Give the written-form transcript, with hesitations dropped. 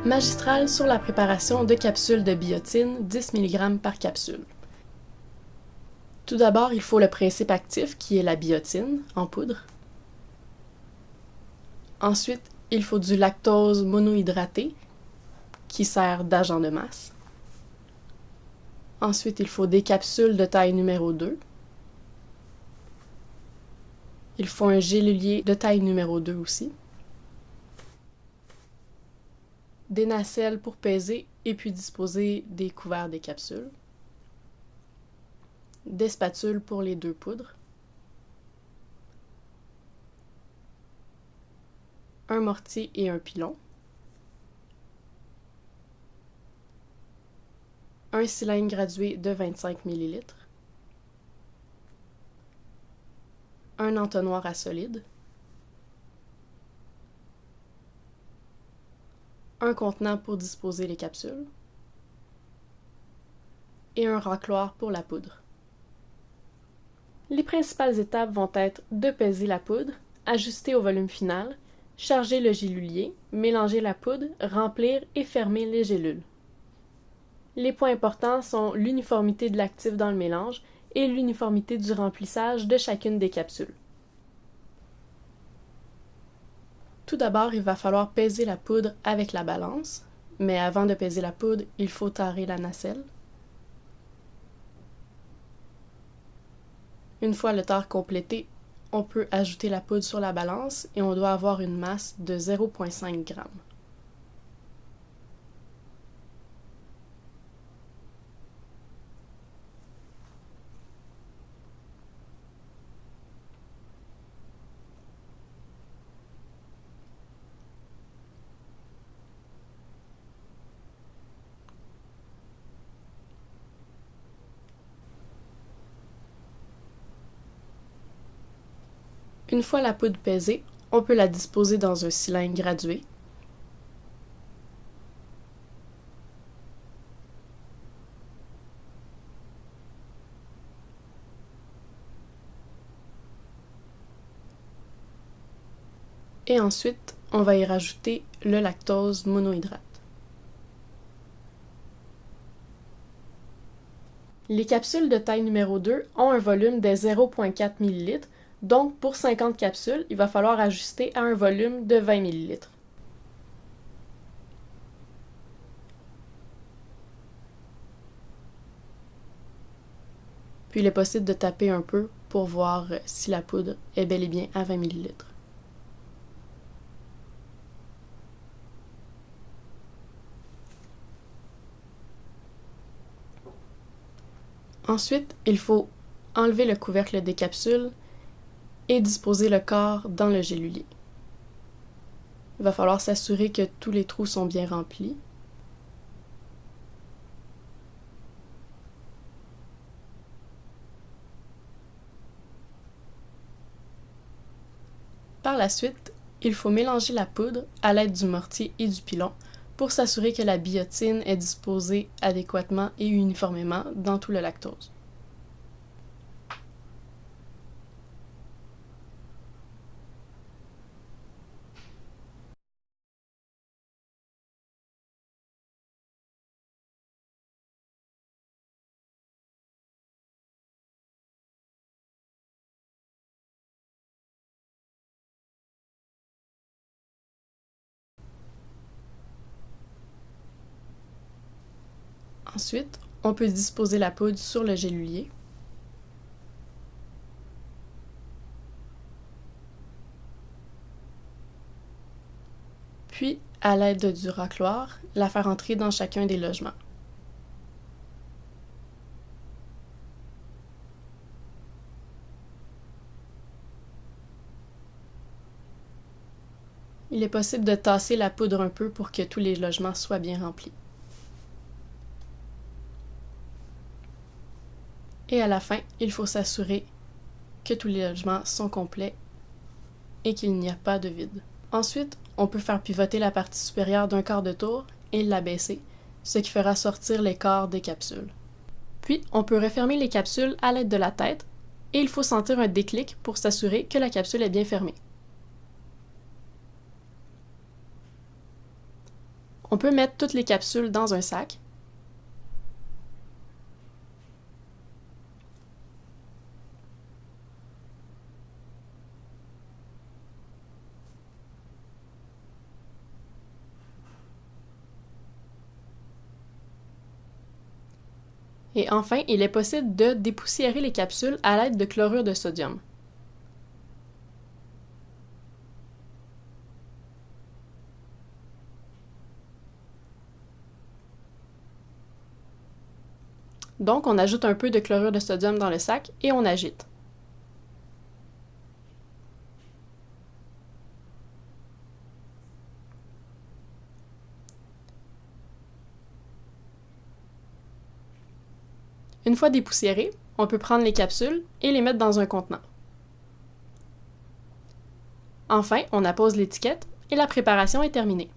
Magistral sur la préparation de capsules de biotine 10 mg par capsule. Tout d'abord, il faut le principe actif qui est la biotine en poudre. Ensuite, il faut du lactose monohydraté qui sert d'agent de masse. Ensuite, il faut des capsules de taille numéro 2. Il faut un gélulier de taille numéro 2 aussi. Des nacelles pour peser et puis disposer des couverts des capsules. Des spatules pour les deux poudres. Un mortier et un pilon. Un cylindre gradué de 25 ml. Un entonnoir à solide. Un contenant pour disposer les capsules. Et un racloir pour la poudre. Les principales étapes vont être de peser la poudre, ajuster au volume final, charger le gélulier, mélanger la poudre, remplir et fermer les gélules. Les points importants sont l'uniformité de l'actif dans le mélange et l'uniformité du remplissage de chacune des capsules. Tout d'abord, il va falloir peser la poudre avec la balance, mais avant de peser la poudre, il faut tarer la nacelle. Une fois le tare complété, on peut ajouter la poudre sur la balance et on doit avoir une masse de 0,5 g. Une fois la poudre pesée, on peut la disposer dans un cylindre gradué. Et ensuite, on va y rajouter le lactose monohydrate. Les capsules de taille numéro 2 ont un volume de 0,4 ml, donc pour 50 capsules, il va falloir ajuster à un volume de 20 ml. Puis il est possible de taper un peu pour voir si la poudre est bel et bien à 20 ml. Ensuite, il faut enlever le couvercle des capsules et disposer le corps dans le gélulier. Il va falloir s'assurer que tous les trous sont bien remplis. Par la suite, il faut mélanger la poudre à l'aide du mortier et du pilon pour s'assurer que la biotine est disposée adéquatement et uniformément dans tout le lactose. Ensuite, on peut disposer la poudre sur le gélulier. Puis, à l'aide du racloir, la faire entrer dans chacun des logements. Il est possible de tasser la poudre un peu pour que tous les logements soient bien remplis. Et à la fin, il faut s'assurer que tous les logements sont complets et qu'il n'y a pas de vide. Ensuite, on peut faire pivoter la partie supérieure d'un quart de tour et l'abaisser, ce qui fera sortir les corps des capsules. Puis, on peut refermer les capsules à l'aide de la tête et il faut sentir un déclic pour s'assurer que la capsule est bien fermée. On peut mettre toutes les capsules dans un sac. Et enfin, il est possible de dépoussiérer les capsules à l'aide de chlorure de sodium. Donc, on ajoute un peu de chlorure de sodium dans le sac et on agite. Une fois dépoussiérées, on peut prendre les capsules et les mettre dans un contenant. Enfin, on appose l'étiquette et la préparation est terminée.